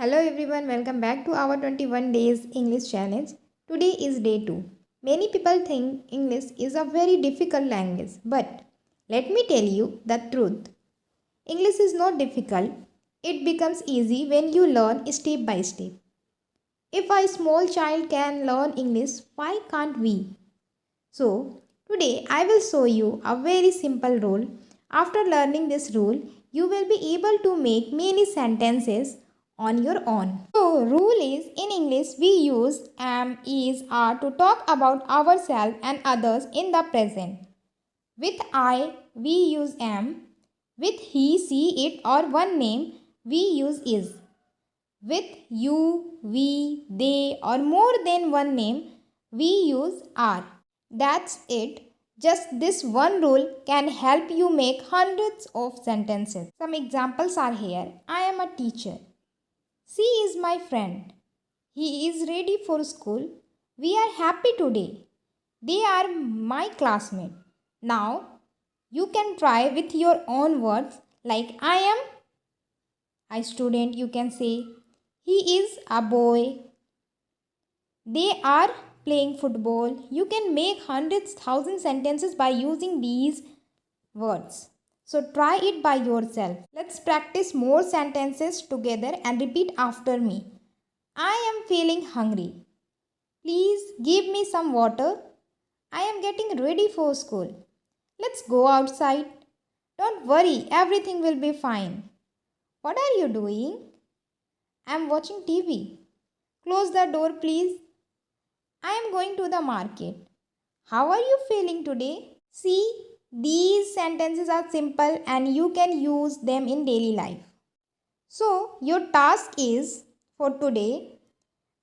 Hello everyone, welcome back to our 21 days English challenge. Today is day 2. Many people think English is a very difficult language, but let me tell you the truth. English is not difficult. It becomes easy when you learn step by step. If a small child can learn English, why can't we? So, today I will show you a very simple rule. After learning this rule, you will be able to make many sentences on your own. So, rule is in English we use am, is, are to talk about ourselves and others in the present. With I, we use am. With he, she, it or one name, we use is. With you, we, they or more than one name, we use are. That's it. Just this one rule can help you make hundreds of sentences. Some examples are here. I am a teacher. She is my friend. He is ready for school. We are happy today. They are my classmate. Now, you can try with your own words like I am a student, you can say. He is a boy. They are playing football. You can make hundreds, thousands sentences by using these words. So try it by yourself. Let's practice more sentences together and repeat after me. I am feeling hungry. Please give me some water. I am getting ready for school. Let's go outside. Don't worry, everything will be fine. What are you doing? I am watching TV. Close the door, please. I am going to the market. How are you feeling today? See, these sentences are simple and you can use them in daily life. So, your task is for today,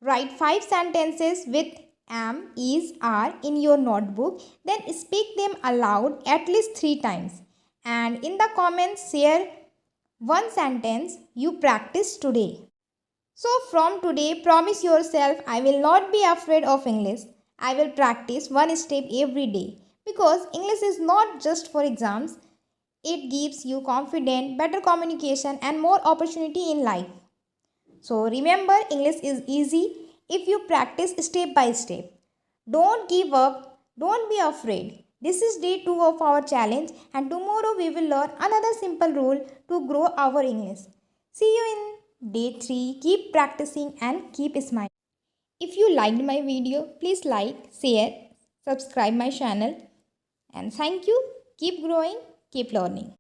write 5 sentences with am, is, are in your notebook. Then speak them aloud at least 3 times. And in the comments, share one sentence you practiced today. So from today, promise yourself, I will not be afraid of English. I will practice one step every day. Because English is not just for exams. It gives you confidence, better communication and more opportunity in life. So remember, English is easy if you practice step by step. Don't give up. Don't be afraid. This is day 2 of our challenge and tomorrow we will learn another simple rule to grow our English. See you in day 3. Keep practicing and keep smiling. If you liked my video, please like, share, subscribe my channel and thank you. Keep growing, keep learning.